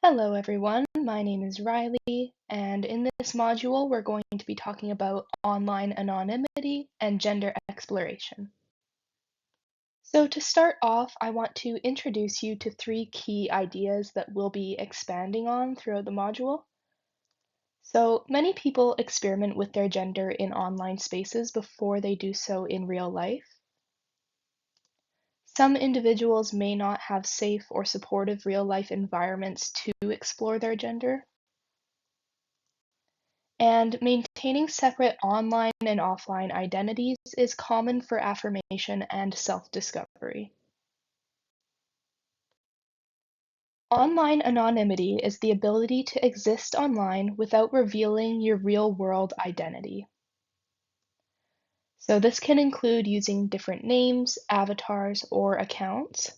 Hello, everyone. My name is Riley, and in this module, we're going to be talking about online anonymity and gender exploration. So, to start off, I want to introduce you to three key ideas that we'll be expanding on throughout the module. So, many people experiment with their gender in online spaces before they do so in real life. Some individuals may not have safe or supportive real life environments to explore their gender. And maintaining separate online and offline identities is common for affirmation and self-discovery. Online anonymity is the ability to exist online without revealing your real-world identity. So this can include using different names, avatars, or accounts.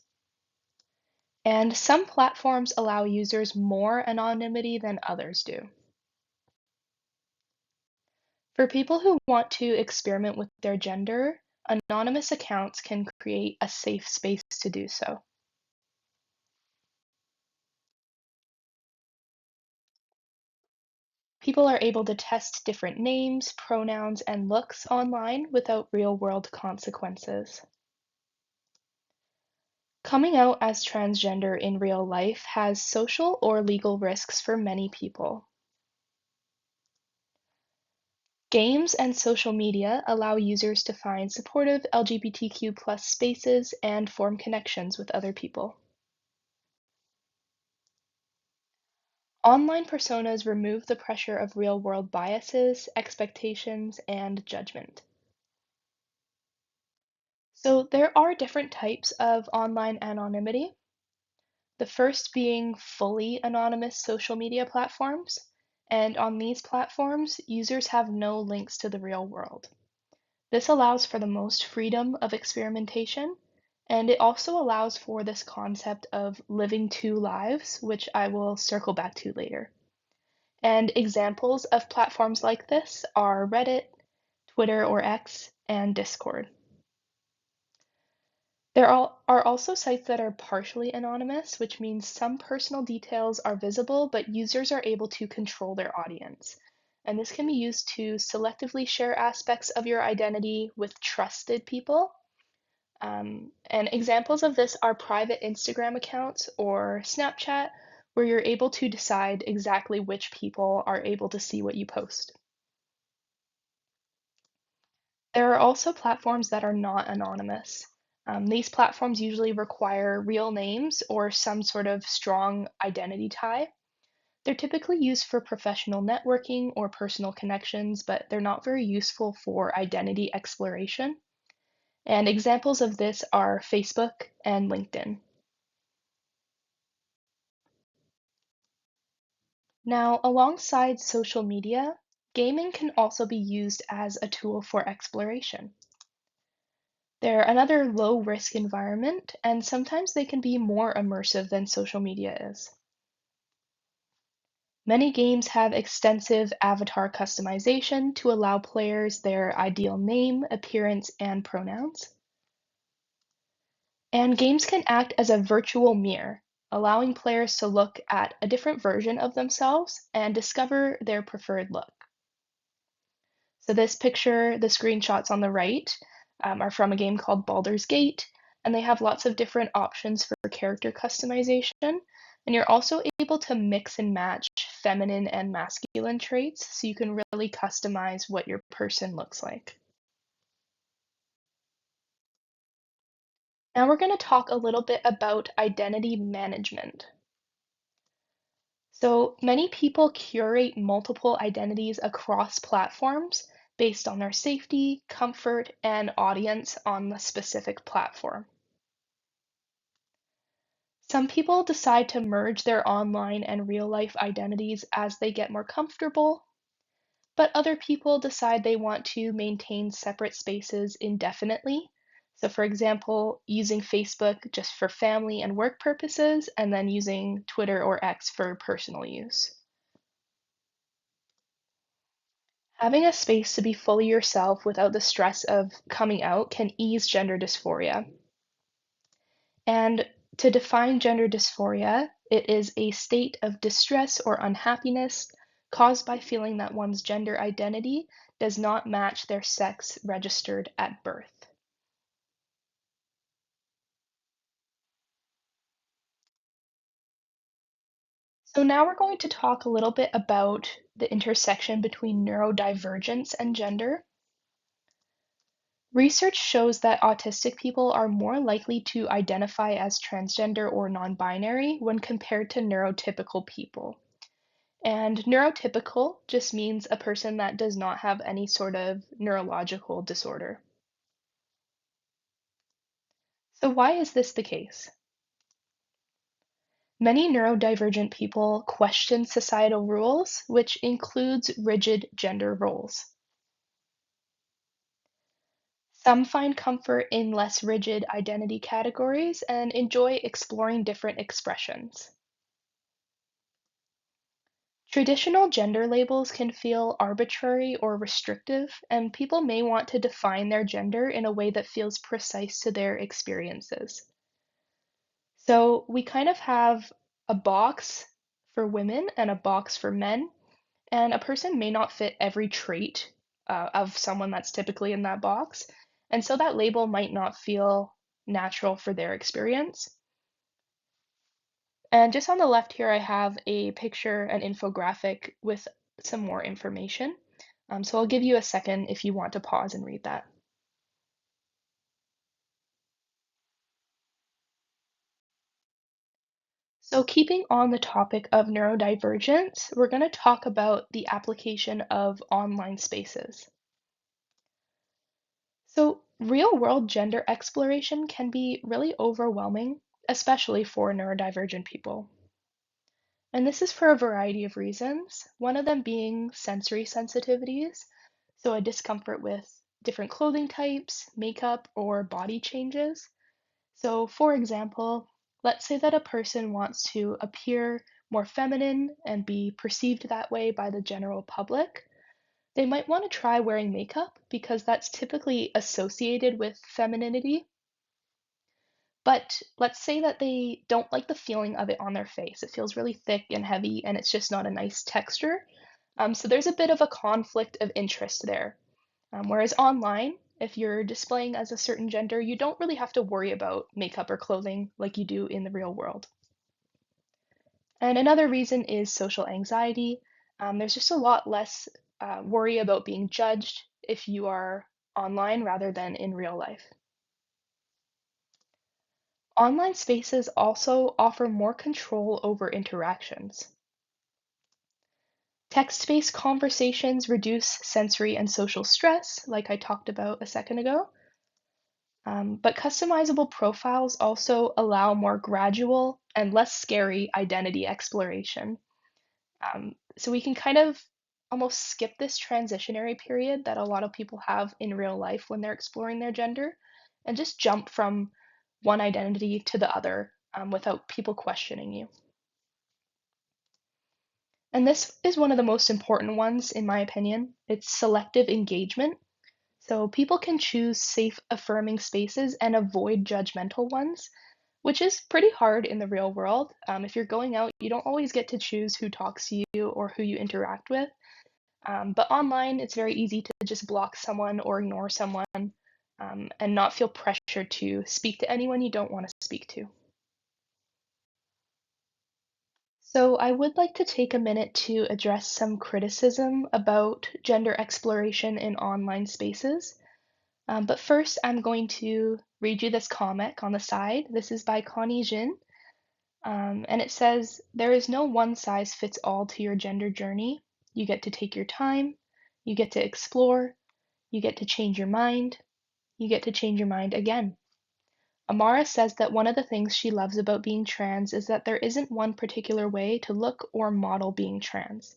And some platforms allow users more anonymity than others do. For people who want to experiment with their gender, anonymous accounts can create a safe space to do so. People are able to test different names, pronouns, and looks online without real-world consequences. Coming out as transgender in real life has social or legal risks for many people. Games and social media allow users to find supportive LGBTQ+ spaces and form connections with other people. Online personas remove the pressure of real-world biases, expectations, and judgment. So there are different types of online anonymity. The first being fully anonymous social media platforms. And on these platforms, users have no links to the real world. This allows for the most freedom of experimentation, and it also allows for this concept of living two lives, which I will circle back to later. And examples of platforms like this are Reddit, Twitter or X, and Discord. There are also sites that are partially anonymous, which means some personal details are visible, but users are able to control their audience. And this can be used to selectively share aspects of your identity with trusted people. And examples of this are private Instagram accounts or Snapchat, where you're able to decide exactly which people are able to see what you post. There are also platforms that are not anonymous. These platforms usually require real names or some sort of strong identity tie. They're typically used for professional networking or personal connections, but they're not very useful for identity exploration. And examples of this are Facebook and LinkedIn. Now, alongside social media, gaming can also be used as a tool for exploration. They're another low-risk environment, and sometimes they can be more immersive than social media is. Many games have extensive avatar customization to allow players their ideal name, appearance, and pronouns. And games can act as a virtual mirror, allowing players to look at a different version of themselves and discover their preferred look. So this picture, the screenshots on the right, are from a game called Baldur's Gate, and they have lots of different options for character customization. And you're also able to mix and match feminine and masculine traits, so you can really customize what your person looks like. Now we're going to talk a little bit about identity management. So many people curate multiple identities across platforms based on their safety, comfort, and audience on the specific platform. Some people decide to merge their online and real life identities as they get more comfortable, but other people decide they want to maintain separate spaces indefinitely. So, for example, using Facebook just for family and work purposes, and then using Twitter or X for personal use. Having a space to be fully yourself without the stress of coming out can ease gender dysphoria. And to define gender dysphoria, It is a state of distress or unhappiness caused by feeling that one's gender identity does not match their sex registered at birth. So now we're going to talk a little bit about the intersection between neurodivergence and gender. Research shows that autistic people are more likely to identify as transgender or non-binary when compared to neurotypical people. And neurotypical just means a person that does not have any sort of neurological disorder. So why is this the case? Many neurodivergent people question societal rules, which includes rigid gender roles. Some find comfort in less rigid identity categories and enjoy exploring different expressions. Traditional gender labels can feel arbitrary or restrictive, and people may want to define their gender in a way that feels precise to their experiences. So we kind of have a box for women and a box for men, and a person may not fit every trait of someone that's typically in that box. And so that label might not feel natural for their experience. And just on the left here, I have a picture, an infographic with some more information. So I'll give you a second if you want to pause and read that. So keeping on the topic of neurodivergence, we're going to talk about the application of online spaces. So real-world gender exploration can be really overwhelming, especially for neurodivergent people. And this is for a variety of reasons, one of them being sensory sensitivities, so a discomfort with different clothing types, makeup, or body changes. So, for example, let's say that a person wants to appear more feminine and be perceived that way by the general public. They might want to try wearing makeup because that's typically associated with femininity. But let's say that they don't like the feeling of it on their face. It feels really thick and heavy, and it's just not a nice texture. So there's a bit of a conflict of interest there. Whereas online, if you're displaying as a certain gender, you don't really have to worry about makeup or clothing like you do in the real world. And another reason is social anxiety. There's just a lot less worry about being judged if you are online rather than in real life. Online spaces also offer more control over interactions. Text-based conversations reduce sensory and social stress, like I talked about a second ago. But customizable profiles also allow more gradual and less scary identity exploration. So we can kind of almost skip this transitionary period that a lot of people have in real life when they're exploring their gender and just jump from one identity to the other without people questioning you. And this is one of the most important ones, in my opinion. It's selective engagement. So people can choose safe, affirming spaces and avoid judgmental ones, which is pretty hard in the real world. If you're going out, you don't always get to choose who talks to you or who you interact with. But online, it's very easy to just block someone or ignore someone and not feel pressure to speak to anyone you don't want to speak to. So, I would like to take a minute to address some criticism about gender exploration in online spaces. But first, I'm going to read you this comic on the side. This is by Connie Jin, and it says, "There is no one size fits all to your gender journey. You get to take your time, you get to explore, you get to change your mind, you get to change your mind again." Amara says that one of the things she loves about being trans is that there isn't one particular way to look or model being trans.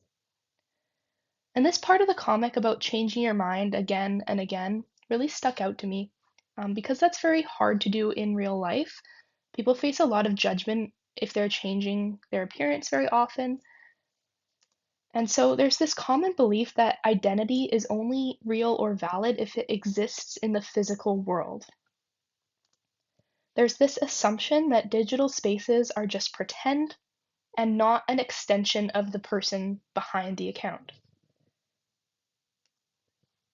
And this part of the comic about changing your mind again and again really stuck out to me because that's very hard to do in real life. People face a lot of judgment if they're changing their appearance very often. And so there's this common belief that identity is only real or valid if it exists in the physical world. There's this assumption that digital spaces are just pretend, and not an extension of the person behind the account.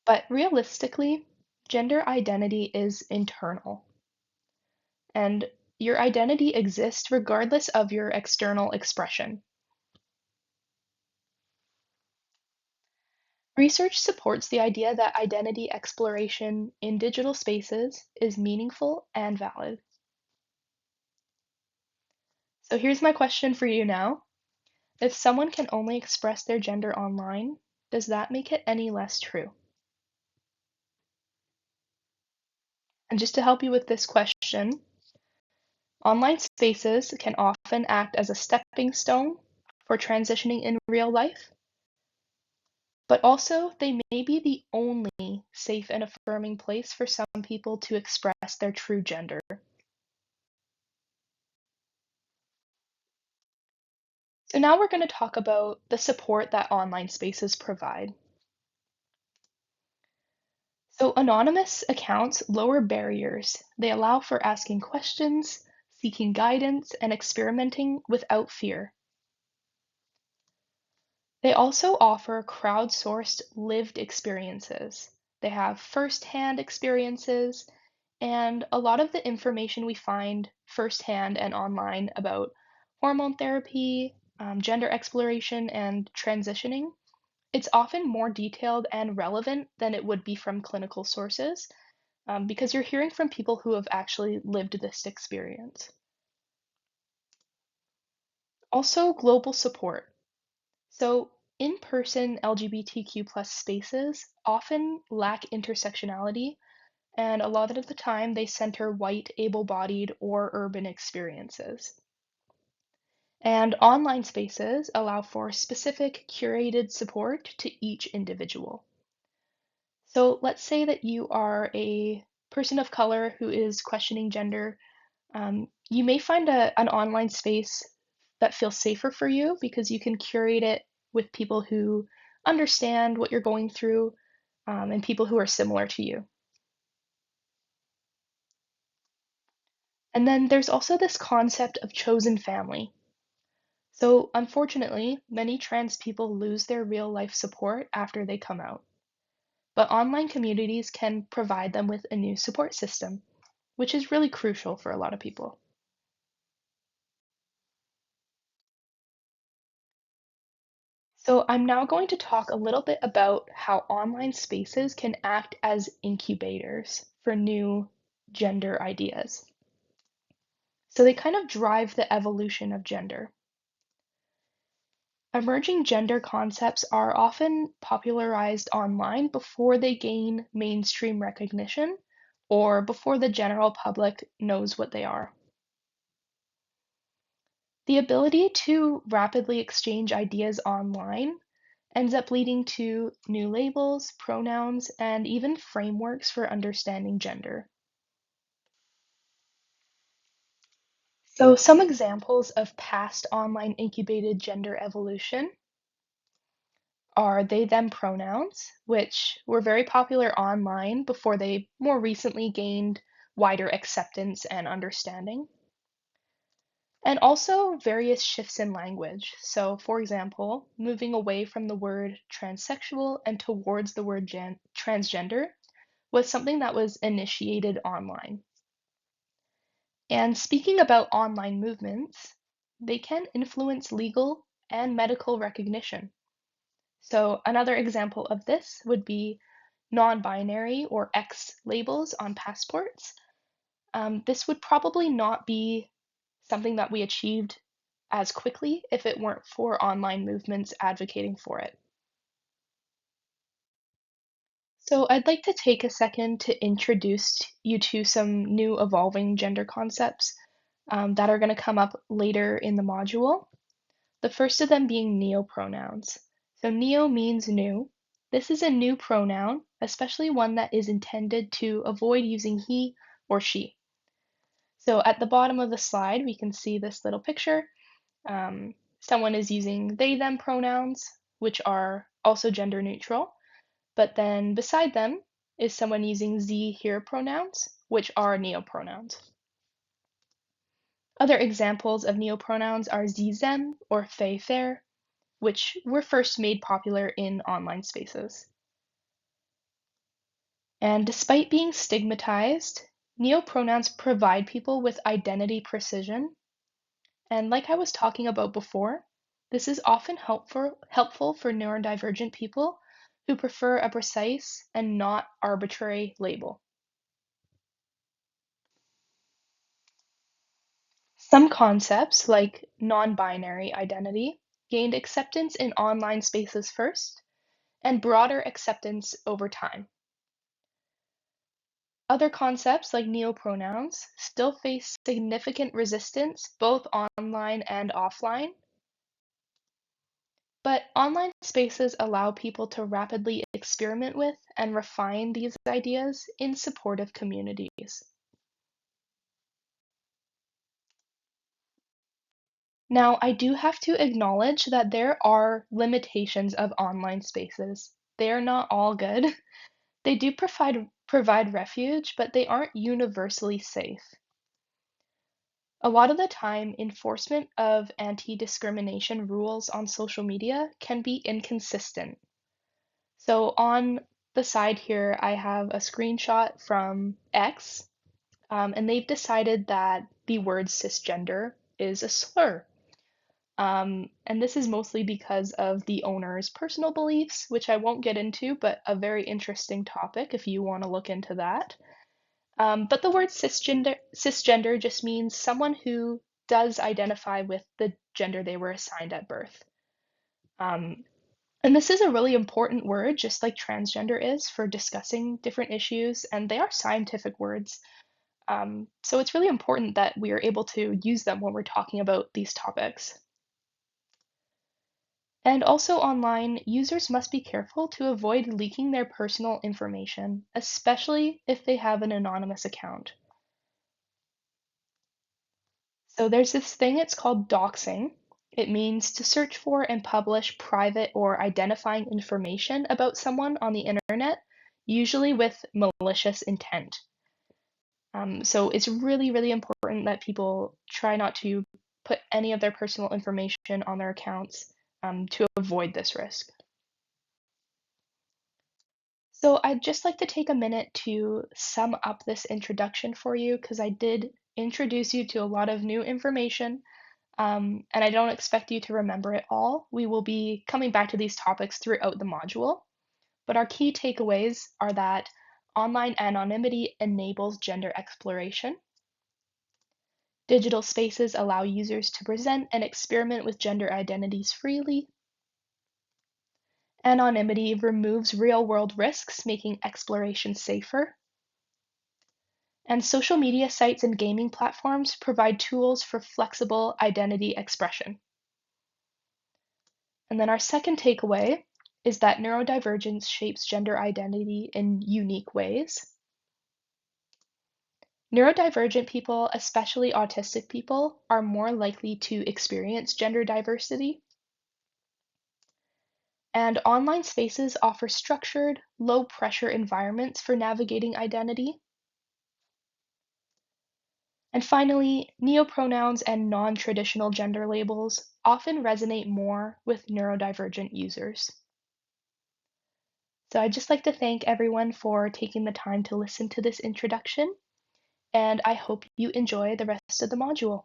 But realistically, gender identity is internal, and your identity exists regardless of your external expression. Research supports the idea that identity exploration in digital spaces is meaningful and valid. So here's my question for you now. If someone can only express their gender online, does that make it any less true? And just to help you with this question, online spaces can often act as a stepping stone for transitioning in real life, but also they may be the only safe and affirming place for some people to express their true gender. So now we're going to talk about the support that online spaces provide. So anonymous accounts lower barriers. They allow for asking questions, seeking guidance, and experimenting without fear. They also offer crowdsourced lived experiences. They have firsthand experiences, and a lot of the information we find firsthand and online about hormone therapy, gender exploration, and transitioning, it's often more detailed and relevant than it would be from clinical sources, because you're hearing from people who have actually lived this experience. Also, global support. So, in person LGBTQ plus spaces often lack intersectionality, and a lot of the time they center white, able bodied, or urban experiences. And online spaces allow for specific curated support to each individual. So, let's say that you are a person of color who is questioning gender. You may find an online space that feels safer for you because you can curate it with people who understand what you're going through, and people who are similar to you. And then there's also this concept of chosen family. So, unfortunately, many trans people lose their real life support after they come out. But online communities can provide them with a new support system, which is really crucial for a lot of people. So I'm now going to talk a little bit about how online spaces can act as incubators for new gender ideas. So they kind of drive the evolution of gender. Emerging gender concepts are often popularized online before they gain mainstream recognition or before the general public knows what they are. The ability to rapidly exchange ideas online ends up leading to new labels, pronouns, and even frameworks for understanding gender. So, some examples of past online incubated gender evolution are they them pronouns, which were very popular online before they more recently gained wider acceptance and understanding. And also various shifts in language. So, for example, moving away from the word transsexual and towards the word transgender was something that was initiated online. And speaking about online movements, they can influence legal and medical recognition. So, another example of this would be non binary or X labels on passports. This would probably not be something that we achieved as quickly if it weren't for online movements advocating for it. So, I'd like to take a second to introduce you to some new evolving gender concepts that are going to come up later in the module. The first of them being neopronouns. So, neo means new. This is a new pronoun, especially one that is intended to avoid using he or she. So, at the bottom of the slide, we can see this little picture. Someone is using they them pronouns, which are also gender neutral. But then beside them is someone using Z here pronouns, which are neopronouns. Other examples of neopronouns are sie, them, or they, their, which were first made popular in online spaces. And despite being stigmatized, neopronouns provide people with identity precision. And like I was talking about before, this is often helpful for neurodivergent people who prefer a precise and not arbitrary label. Some concepts, like non binary identity, gained acceptance in online spaces first and broader acceptance over time. Other concepts, like neopronouns, still face significant resistance both online and offline, but online spaces allow people to rapidly experiment with and refine these ideas in supportive communities. Now, I do have to acknowledge that there are limitations of online spaces. They are not all good. They do provide refuge, but they aren't universally safe. A lot of the time, enforcement of anti-discrimination rules on social media can be inconsistent. So on the side here, I have a screenshot from X, and they've decided that the word cisgender is a slur. And this is mostly because of the owner's personal beliefs, which I won't get into, but a very interesting topic if you want to look into that. But the word cisgender just means someone who does identify with the gender they were assigned at birth. Um, and this is a really important word, just like transgender is, for discussing different issues, and they are scientific words. So it's really important that we are able to use them when we're talking about these topics. And also online, users must be careful to avoid leaking their personal information, especially if they have an anonymous account. So there's this thing, it's called doxing. It means to search for and publish private or identifying information about someone on the internet, usually with malicious intent. So it's really, really important that people try not to put any of their personal information on their accounts to avoid this risk. So I'd just like to take a minute to sum up this introduction for you because I did introduce you to a lot of new information, and I don't expect you to remember it all. We will be coming back to these topics throughout the module, but our key takeaways are that online anonymity enables gender exploration. Digital spaces allow users to present and experiment with gender identities freely. Anonymity removes real-world risks, making exploration safer. And social media sites and gaming platforms provide tools for flexible identity expression. And then our second takeaway is that neurodivergence shapes gender identity in unique ways. Neurodivergent people, especially autistic people, are more likely to experience gender diversity. And online spaces offer structured, low pressure environments for navigating identity. And finally, neopronouns and non traditional gender labels often resonate more with neurodivergent users. So I'd just like to thank everyone for taking the time to listen to this introduction, and I hope you enjoy the rest of the module.